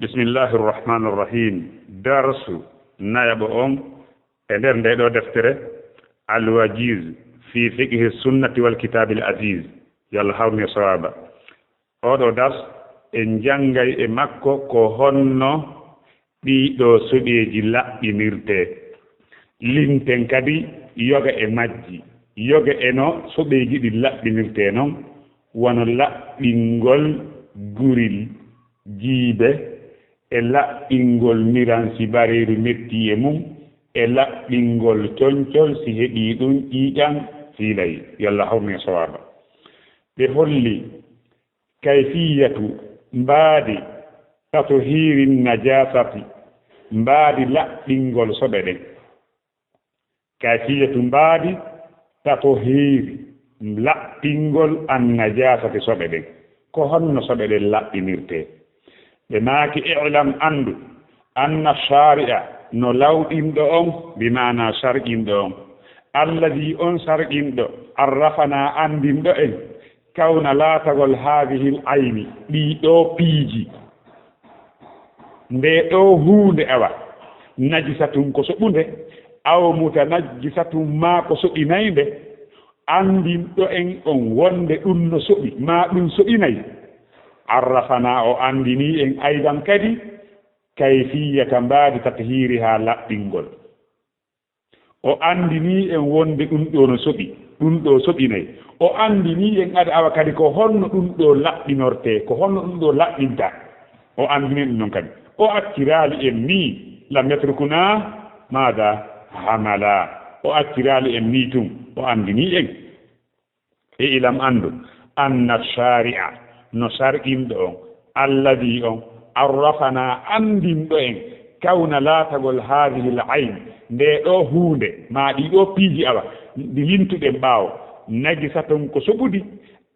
bismillahi irrahmani irrahim darsu nayabo on e nder nde ɗo deftere alwajiz fi fiqhi sunnati wal kitabil aziz yalla hawni sawaba. oɗo dars en jangay e makko ko honno ɗiɗo soɓeji laɓɓinirte linten kadi yoga e majji yoga eno soɓeji ɗi laɓɓinirte noon wono laɓɓingol guril jiibe e laɓɓingol miransi bareeru metti e mum e laɓɓingol coñcol si heɓi ɗum ƴiiƴan fiilay yalla hawni sawaba. ɓe holli kayfiyatu mbaadi tato hiirin najasati mbaadi laɓɓingol soɓe ɗen kayfiyatu mbaadi tato hiiri laɓɓingol an najasati soɓe ɗen ko honno soɓe ɗen laɓɓinirte. ɓe maaki ilam anndu anna sharia no lawɗinɗo on bimana sarƴinɗo on alladi on sarƴinɗo arrafana andinɗo en kawna laatagol haadihil ayni ɗiɗo piiji nde ɗo huunde awa najisatun ko soɓunde aw mutanajjisatun ma ko soɓinayde andinɗo en on wonde ɗum no soɓi ma ɗum soɓinayi arrafana o andini en aydan kadi kayfiyata mbaadi tathiri ha laɓɓingol o andini en wonde ɗum ɗo no soɓi ɗum ɗo soɓinayi o andini en ada awa kadi ko honno ɗum ɗo laɓɓinorte ko honno ɗum ɗo laɓɓinta o andini ɗum noon kadi o accirali en ni lam yatrukuna maada hamala o accirali en ni tum o andini en e ilam andu anna sharia no sarƙinɗo on alladi on arrafana andinɗo en kawna laatagol haadihil ayn nde ɗo huunde ma ɗiɗo piiji awa ɗi lintuɗen ɓaawo najisatan ko soɓudi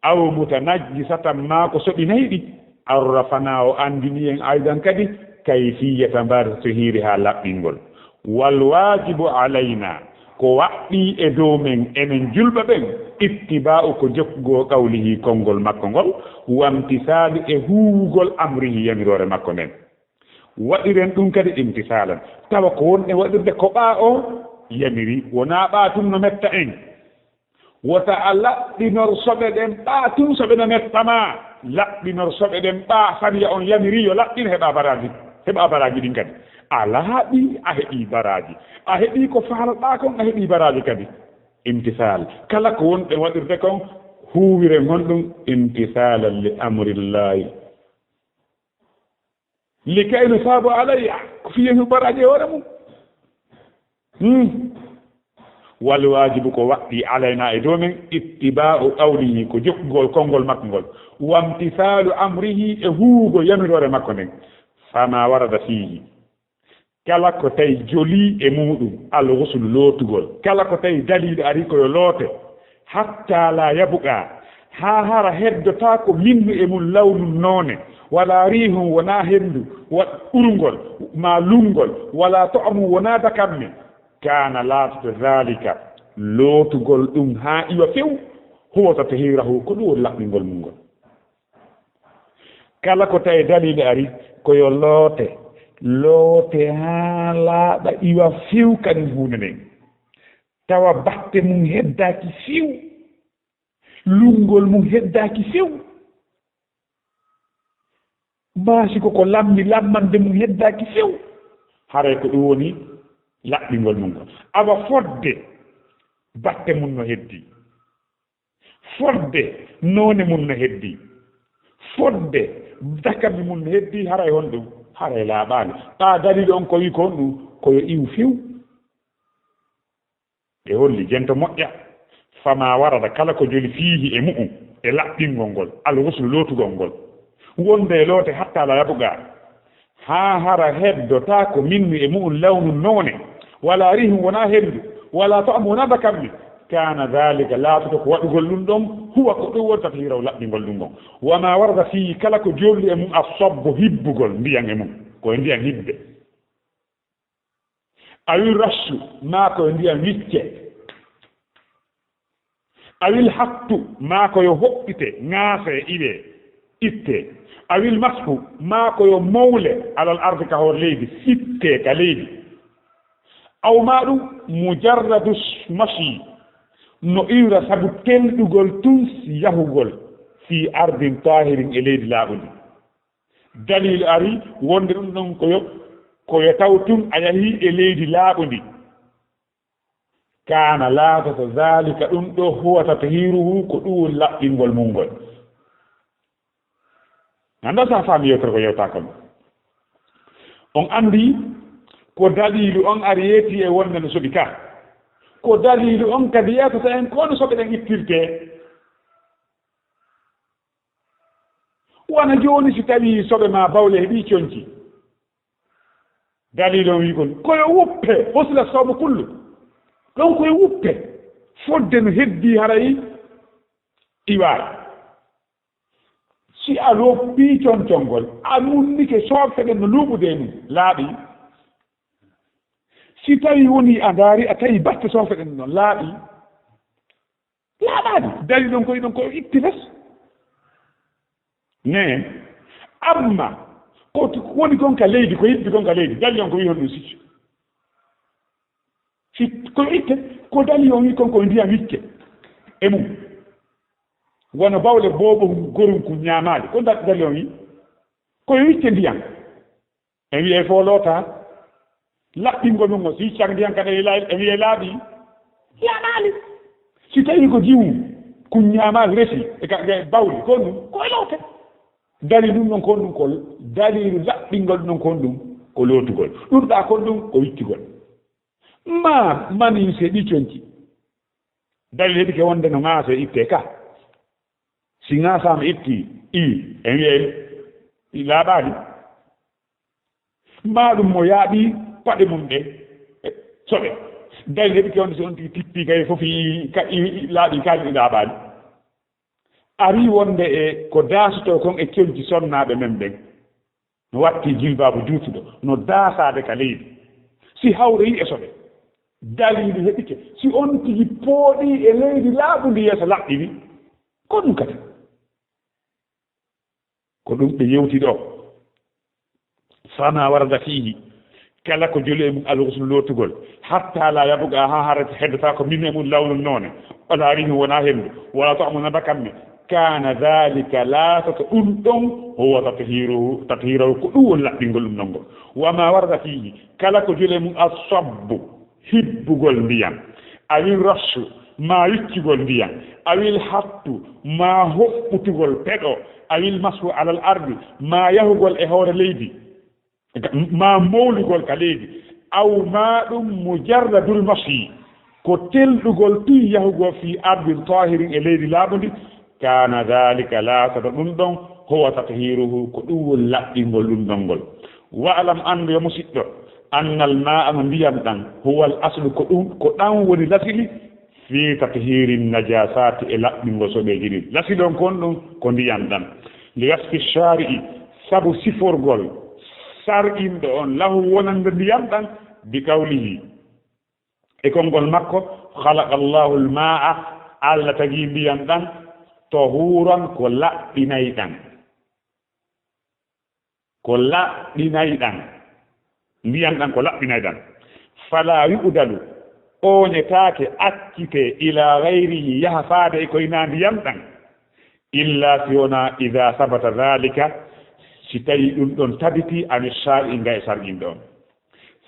aw mutanajjisatan ma ko soɓinayɗi arrafana o andini en aydan kadi kayfiyata mbaɗa to hiiri ha laɓɓingol wal wajibu alayna ko waɗɗi e dow men enen julɓe ɓen ittiba'u ko jokkugo qawlihi konngol makko ngol wamtisalu e huugol amrihi yamirore makko nden waɗiren ɗum kadi imtisalan tawa ko wonɗe waɗirde ko ɓaa o yamiri wona ɓaa tum no metta en wota a laɓɓinor soɓe ɗen ɓaa tum soɓe no mettama laɓɓinor soɓe ɗen ɓaa fariya on yamiri yo laɓɓin heɓa baraji ɗin kadi a laaɓi a heɓi baraji a heɓi ko faalɗa kon a heɓi baraji kadi imtisal kala ko wonɗe waɗirde kon huuwire gonɗum imtisalan li amrillahi li kay nusabu alayya ko fiyehu baraji e hoore mum wal wajibu ko waɗɗi alayna e dow men ittiba'u qawlihi ko jokkugol konngol makko ngol wamtisalu amrihi e huugo yamirore makko nden fama warada fihi kala ko tawi joli e muɗum alghusl lootugol kala ko tawi daliɗo ari koyo loote hatta la yabuqa ha hara heddota ko minnu e mum lawnu noone wala rihum wona hendu wa urngol ma lungol wala to'amu wona dakamme kana laatoto dhalika lootugol ɗum ha iwa few huwa tatahirahu ko ɗum woni laɓɓingol mum ngol kala ko tawi daliɗo ari koyo loote ha laaɓa iwa few kadi hunde nden tawa batte mum heddaki few lungol mum heddaki few maasi koko lammande mum heddaki few haray ko ɗum woni laɓɓingol mum ngol awa fodde batte mum no heddi fodde noone mum no heddi fodde dakamme mum no heddi haray hon ɗum haray laaɓaani ɓaa daliɗo on ko wi kon ɗum koyo iw few ɓe holli jento moƴƴa fama warata kala ko joli fiihi e mu'um e laɓɓingol ngol alghuslu lootugol ngol wonde loote hatta la yabuga ha hara heddota ko minnu e mu'um lawnu noone wala rihum wona hendu wala to'am wona dakammi kana dhalika laatoto ko waɗugol ɗum ɗon huwa ko ɗum wonta hiraw laɓɓingol ɗum ɗon wama warada fihi kala ko jolli e mum a sobbo hibbugol ndiyan e mum koye ndiyan hibbe awil rassu ma koye ndiyan wicce awil hattu ma koye hoɓɓite ŋaase iwe itte awil masfu ma ko yo mawle alal ardi ka hor leydi sitte ka leydi aw ma ɗum mujarradu mashi no iwra sabu telɗugol tun yahugol fi ardin tahirin e leydi laaɓundi dalil ari wonde ɗum ɗon koyo taw tun a yahi e leydi laaɓundi kana laatata zalika ɗum ɗo huwata tahiruhu ko ɗum laɓɓingol mum ngol anda sa faami yewtere ko yewta kam on andi ko dalilu on ari yeeti e wonde no soɓi ka ko dalilu on kadi yewtata en kono soɓe ɗen ittirte wona joni si tawi soɓe ma bawle heɓi coñci dalilu on wi kon koyo wuppe hosla sobo kullu ɗon koye wuppe fodde no heddi harayi iwaara si a loppi concongol a munnike soofeɗen no luuɓude mum laaɓi si tawi woni a ndaari a tawi batte soofeɗen noon laaɓi laaɓaani dari ɗon koye itti fes ne amma ko woni gonka leydi ko yiɗdi gonka leydi dali on ko wi hon ɗum siccu si koye itte ko dali on wi kon koye ndiyam wicce e mum wono bawle boobo gorum ku ñaamaade ko dali on wi koye wicce ndiyam en wiye fo loota laɓɓingo ɗum o si cag ndiyam kada en wiye laaɓi laaɓaali si tawi ko jiwu ku ñaamaade resi e bawli kon ɗum koye loote dali ɗum ɗon kon ɗum ko dalilu laɓɓingol ɗum ɗon kon ɗum ko lootugol ɗurɗa kon ɗum ko wiccugol ma mani se ɗi coñci dalil heɓi ke wonde no ŋaase itte ka si ŋaasama itti en wiye laaɓaani ma ɗum mo yaaɓi paɗe mum ɗe soɓe dalil heɓi ke wonde so on tigi tippi kay fof laaɓi kaali ɗi laaɓaani ari wonde e ko daasoto kon e coñci sonnaaɓe men ɓen no watti jilbaabu juutuɗo no daasaade ka leydi si hawroyi e soɓe dalilu heɓike si on tigi pooɗi e leydi laaɓundi yeeso laɓɓini ko ɗum kadi ko ɗum ɓe yewti ɗo fama warada fihi kala ko joli e mum alhusnu lootugol hatta la yabuga ha harata heddata ko min e mum lawnu noone wala rihi wona henndu wala ta'muna kamɓe kana dhalika laatata ɗum ɗon huwa tathiruhu ko ɗum woni laɓɓingol ɗum ɗon ngol wama warada fihi kala ko joli e mum asabbu hibbugol ndiyam awil rassu ma wiccugol ndiyam awil hattu ma hoɓɓutugol peɗo awil masu alal ardi ma yahugol e hoore leydi ma mawlugol ka leydi aw ma ɗum mujarradul masi ko telɗugol pi yahugol fi ardin tahirin e leydi laaɓundi kana dhalika laatata ɗum ɗon huwa tathiruhu ko ɗum woni laɓɓingol ɗum ɗon ngol wa alam andu yo musidɗo annal ma'a no ndiyam ɗan huwa al aslu ko ɗan woni lasili fi tathirin najasati e laɓɓingo soɓeji ɗin lasiɗon kon ɗum ko ndiyam ɗan li wasfi shari'i sabu siforgol sarɗinɗo on lahu wonande ndiyam ɗan bi qawlihi e konngol makko khalaqa llahu l ma'a allah tagi ndiyam ɗan tahuran ko laɓɓinayɗan ndiyam ɗan ko laɓɓinayɗan fala yu'dalu oñetaake accite ila gayrihi yaha faade e koyna ndiyam ɗan illa si wona ida sabata dhalika si tawi ɗum ɗon tabiti ani shar'i nga e sarɗinɗo on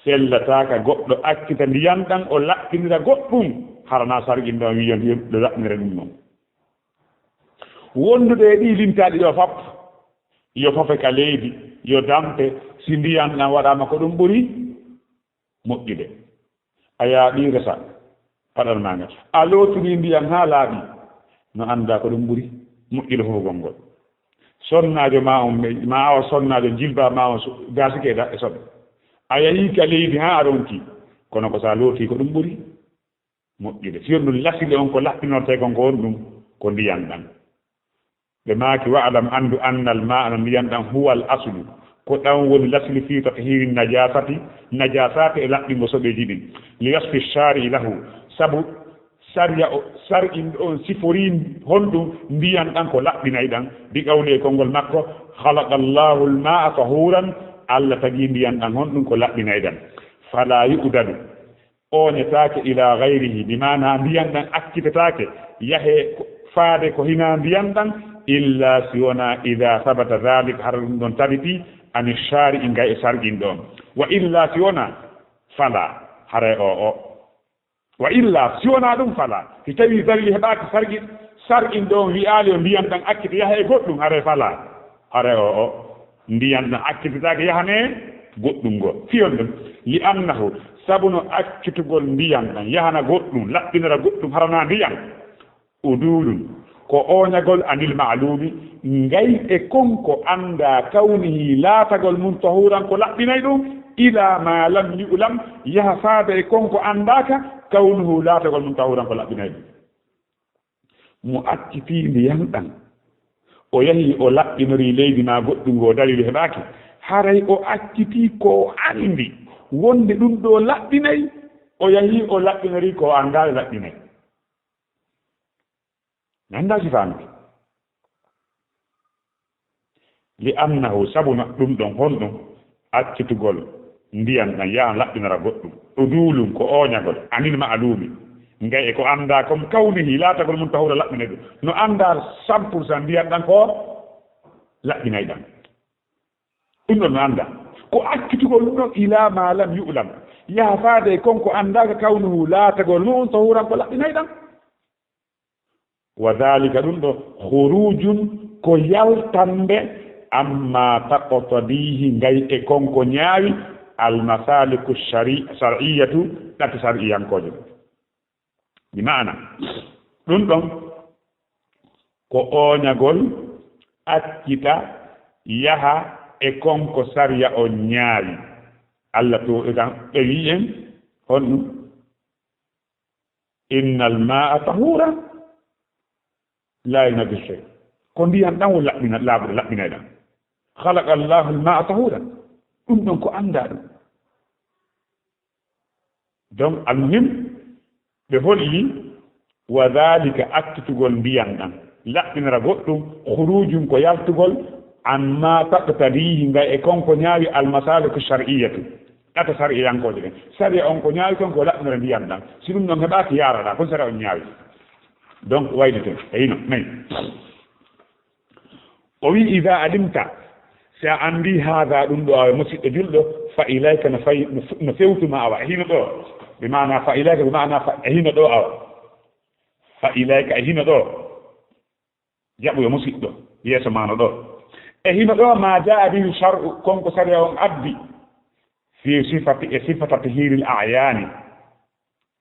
sellataaka goɗɗo accita ndiyam ɗan o laɓɓinira goɗɗum harana sarɗinɗo on wiyon ɗo laɓɓinira ɗum noon wondude e ɗi limtaɗi ɗo fop yo fofe ka leydi yo dampe si ndiyam ɗan waɗama ko ɗum ɓuri moƴƴude a yaaɓi resa paɗal ma ngal a looturi ndiyam ha laaɓi no annda ko ɗum ɓuri moƴƴude fofogol ngol sonnajo ma on ma awa sonnajo jilba ma on gasike e soɓe a yahi ka leydi ha a ronki kono ko sa looti ko ɗum ɓuri moƴƴude si on ɗum lasile on ko laɓɓinorte kon ko won ɗum ko ndiyam ɗan ɓe maaki wa'lam andu annal ma'a no ndiyam ɗan huwa al aslu ko ɗan woni lasli fi tathiri najasati e laɓɓingo soɓeji ɗin li wasfi shari lahu sar'in on siforin honɗum mbiyan ɗan ko laɓɓinay ɗan bi qawli e konngol makko khalaqa allahu alma'a tahuran allah tagi mbiyan ɗan honɗum ko laɓɓinay ɗan fala yu'dadu oñetaake ila gayrihi bimana mbiyan ɗan accitetaake yahe faade ko hina mbiyan ɗan illa si wona ida sabata dalik har ɗum ɗon tabiti ani shari i ngay e sarƴin ɗon wa illa si wona fala hare o wa illa si wona ɗum fala si tawi dalli heɓaki sarƴin ɗon wi'aali o mbiyan ɗan accita yaha e goɗɗum hare fala hare o mbiyan ɗan accitetaake yahane goɗɗum ngo fiyon ɗum li annahu sabuno accitugol mbiyan ɗan yahana goɗɗum laɓɓinora goɗɗum harana mbiyan udulum ko oñagol anil ma'lumi ngay e konko anda kawnihi laatagol mum tahuran ko laɓɓinay ɗum ila ma lam yu'lam yaha faada e konko andaka kawnuhu laatagol mum tahuran ko laɓɓinay ɗum mo acciti mbiyan ɗan o yahi o laɓɓinori leydi ma goɗɗum ngo dalilu heɓaki haray o acciti ko andi wonde ɗum ɗo laɓɓinay o yahi o laɓɓinori ko anda e laɓɓinay nanda sifanude li annahu sabuna ɗum ɗon honɗum accitugol ndiyan ɗan yahan laɓɓinora goɗɗum udulum ko oñagol anil ma'lumi ngay e ko anda comme kawnihi laatagol mum tahura laɓɓinay ɗum no anda 100% ndiyan ɗan ko laɓɓinay ɗan ɗum ɗon no anda ko accitugol ɗum ɗon ila ma lam yu'lam yaha faade e konko andaka kawnuhu laatagol mum tahuran ko laɓɓinay ɗan wa dhalika ɗum ɗo khurujun ko yaltande amma taqtadihi ngay e konko ñaawi almasaliku shar'iyatu ɗati shar'iyankoje bi maana ɗum ɗon ko oñagol accita yaha e konko sariya o ñaawi allah to etan ɓe wi en honɗum innal ma'a tahura la yunabbi shay ko ndiyan ɗan o laɓɓina laaɓude laɓɓinay ɗan khalaqa allahu alma'a tahuran ɗum ɗon ko annda ɗum donc almuhim ɓe holli wa dhalika accitugol ndiyan ɗan laɓɓinira goɗɗum khurujum ko yaltugol amma taqtadihi ngay e konko ñaawi almasaliku shar'iyatu ɗata sar'iyankoje ɗen saria on ko ñaawi kon ko laɓɓinira ndiyan ɗan si ɗum ɗon heɓaki yaraɗa kon saria on ñaawi donc waynete eyino nayi o wi ida alimta si a andi haada ɗum ɗo awa musidɗo julɗo fa ilayka no fewtuma awa e hino ɗo bi mana fa ilayka bi mana e hino ɗo awa fa ilayka e hino ɗo jaɓoyo musidɗo yeeso mano ɗo e hino ɗo ma jaa bihi shar'u konko saria on addi fi sifati e sifata tahiril ayani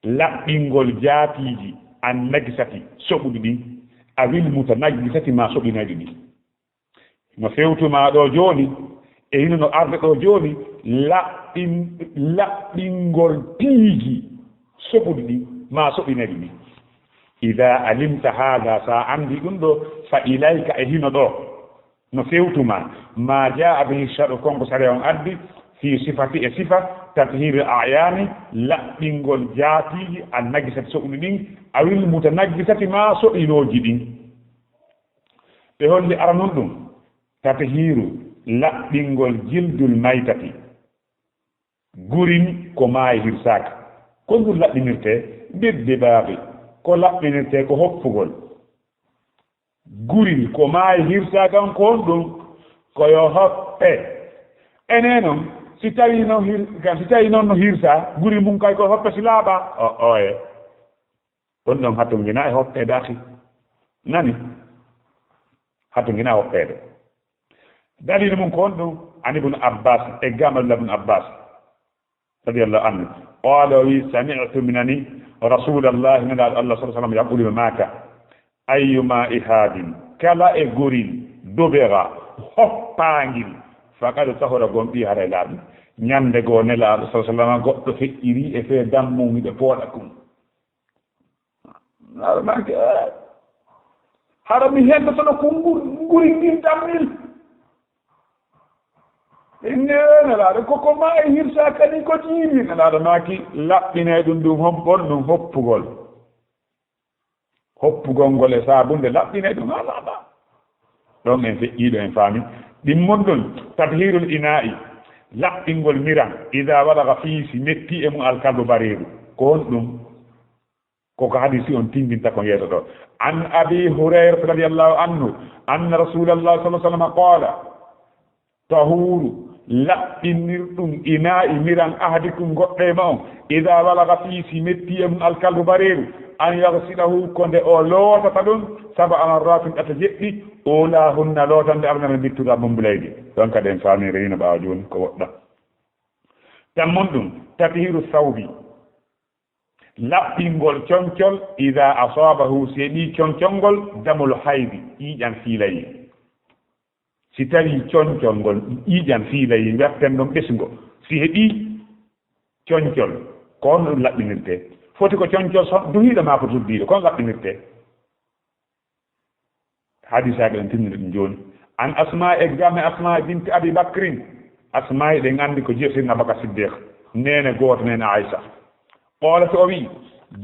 laɓɓingol jaatiji an najisati soɓuɗi ɗin awil mutanajjisati ma soɓinayɗi ɗin no fewtuma ɗo joni e hino no arde ɗo joni laɓɓingol piiji soɓuɗi ɗin ma soɓinayɗi ɗin ida alimta hada sa andi ɗum ɗo fa ilayka e hino ɗo no fewtuma ma jaa bihi shar'u konko sariya on addi fi sifati e sifa tathiri ayani laɓɓingol jaatiji an najisati soɓuɗi ɗin awil mutanajjisati ma soɓinoji ɗin ɓe holli aranon ɗum tathiru laɓɓingol jildul maytati gurin ko maayi hirsaka ko ndur laɓɓinirte bedde baaɓe ko laɓɓinirte ko hoppugol gurin ko maayi hirsaka on ko on ɗum koyo hoppe ene noon si tawi noon no hirsa guri mum kay ko hoppe si laaɓa oye ɗon ɗon hatto gina e hoppede aki nani hatto gina e hoppede dalil mum ko on ɗum an ibnu abbas e gamallah ibnu abbas radiallahu anhu qala wi sami'tu minani rasulallah nelaɗo allah sa sallam yaqulima maka ayyuma ihadin kala e gurin dobera hoppangil fakad tahora gon ɓi haray laaɓi ñande goo nelaaɗo sa sallam goɗɗo feƴƴiri e fee dammumiɓe pooɗa kum aɗa maki hara mi heddotono ko nguri ndin dammil nelaaɗo koko ma e hirsa kadi ko jiimi nelaaɗo maki laɓɓine ɗum hoppugol hoppugol ngol e saabunde laɓɓine ɗum ha laaɓa ɗon en feƴƴiiɗo en faami ɗimmon ɗon tathirul ina'i laɓɓingol miran ida walaga fiisi metti e mum alkalbu bareeru ko on ɗum koko hadisi on tindinta ko yeeso ɗo an abi hurayrata radiallahu anhu anna rasulallah sallah sallam qala tahuru laɓɓinirɗum ina'i miran ahadikum goɗɗo ma on ida walaga fiisi metti e mum alkalbu bareeru an yagsilahu ko nde o lootata ɗum saba amarratin ɗata jeɗɗi ola hunna lootande arnana bittuɗa bombulaydi ɗon kadi en faami reyino ɓaawa jooni ko woɗɗa tammon ɗum tahiru sawbi laɓɓingol coñcol ida asabahu si heɓi coñcolngol damol haydi ƴiiƴan fiilayi si tawi coñcol ngol ƴiiƴan fiilayi werten ɗon ɓesgo si heɓi coñcol ko on ɗum laɓɓinirte foti ko coñcol so duhiiɗo ma ko tuddiiɗo kono laɓɓinirte hadisaɓe ɗen tinniri ɗum jooni an asma e game asma binte abi bacrin asma e ɗen anndi ko jeesirna baka siddiq nene gooto nene aicha qoola so o wi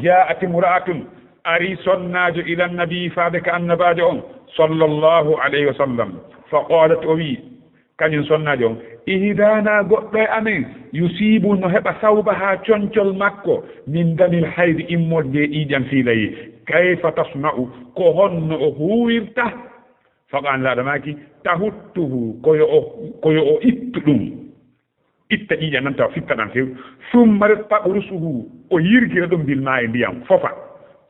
jaati mura'atun ari sonnaajo ila nabi faade ka annabaajo on sallllahu alayhi wa sallam fa qoolat o wi kañum sonnaajo on ihidana goɗɗo e amen yusibu no heɓa sawba haa coñcol makko min damil haydi immorde ɗiiƴan fiilayi kayfa tasma'u ko honno o huwirta faqan laaɗo maaki tahuttuhu koyo o ittu ɗum itta ƴiiƴan nan tawa fitta ɗan few summa ret taɓrusuhu o yirgira ɗum bilma e ndiyam fofa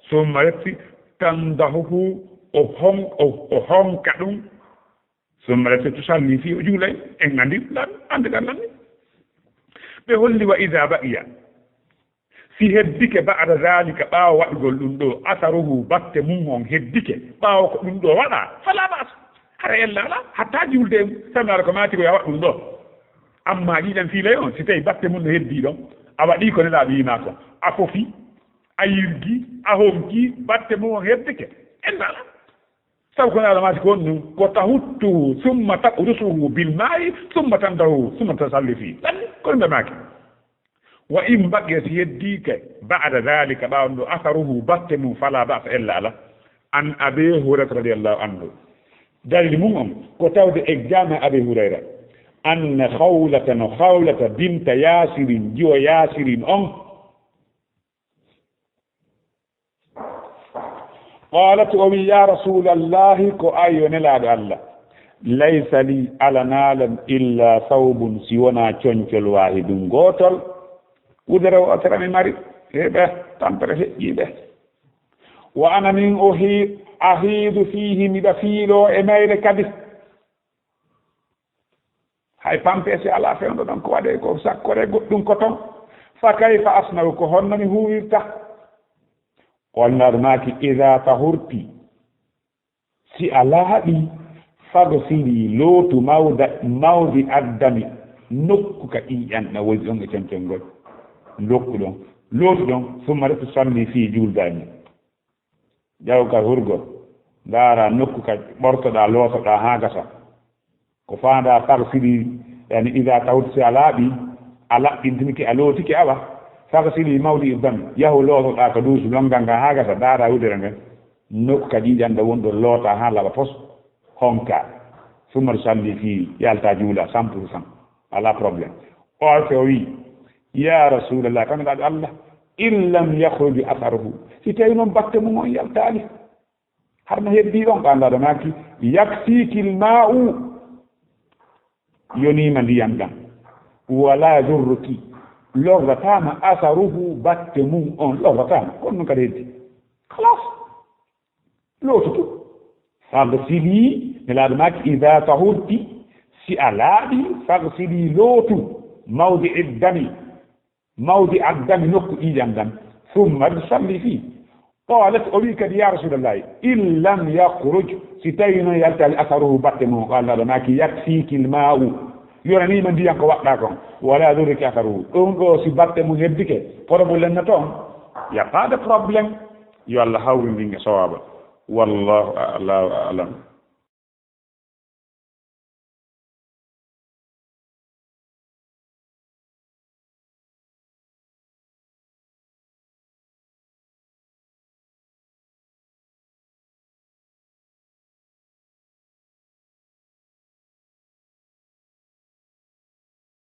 summa retti tandahuhu o honka ɗum summa retti tusalli fi o juulay en andi andiɗan nanni ɓe holli wa ida ba'iya si heddike ba'da zalika ɓaawo waɗugol ɗum ɗo asaruhu batte mum on heddike ɓaawo ko ɗum ɗo waɗa fala ba'as hara ella ala hatta julde en samara ko maati ko ya waɗ ɗum ɗo amma ɗiɗan fiilay on si tawi batte mum no heddi ɗon a waɗi ko nelaaɓe yima kon a fofi a yirgi a honki batte mum on heddike ella ala sabu ko nelaaɗo maati ko on ɗum ko tahuttuhu summa taqrusuhu bilmayi summa tandahu summa tasalli fi ɗanni kono mbe maaki wa in baqiya si yeddike ba'da dhalika ɓaawon ɗo asaruhu batte mum fala ba'sa ella ala an abi hurayrata radiallahu anhu dalili mum on ko tawde examen abi hurayra anna khawlata binta yasirin jiwo yasirin on qalat o wi ya rasulallahi ko ayo nelaaɗo allah laysa li ala naalam illa sawbun si wona coñcol wahidum gootol udere o terami mari heɓe tampere feƴƴiɓe wa ana min ahiidu fihi miɗa fiilo e mayre kadi hay pampese ala fewndo ɗon ko waɗe ko sakkore goɗɗum ko ton fa kayfa asnaw ko honno mi huwirta qolnaɗo maaki ida tahurti si a laaɓi fagsili lootu mawdi addami nokku ka ƴiƴanɗa woni ɗon e coñcolngol lokku ɗon lootu ɗon summa retu sanni fi juuldani jawkal hurgol ndaara nokku ka ɓortoɗa lootoɗa ha gasa ko faanda fagsili yani ida tawti si a laaɓi a laɓɓintiniki a lootiki awa fagsili mawdi addami yahu lootoɗa ko duusu longal ngal ha gasa ndaara wudere ngen nokku ka ƴiƴanɗa wonɗo loota ha laɓa pos honka summa retu sanni fi yalta juula 100% ala probléme orte o wi ya rasulallah kamiɗaɗo allah in lam yahruju asaruhu si tawi noon batte mum on yaltaali harno heddi ɗon ɓandaɗo maki yakfikil ma'u yonima ndiyam ɗam wala durruki lorratama asaruhu batte mum on lorratama kono noon kadi heddi halas lootutu fagsili nelaɗo maki ida tahurti si a laaɓi fagsili lootu mawdi addami nokku ƴiiƴam ɗam summa salli fi qalat o wi kadi ya rasulallahi in lam yahruj si tawi noon yaltali asaruhu batte mum qallaɗo maki yakfiki lma'u yonanima ndiyan ko waɗɗa kon wala durriki asaruhu ɗum ɗo si batte mum heddike probléme ne toon y a pas de probléme yo allah hawrindinge sawaba wallahu a'lam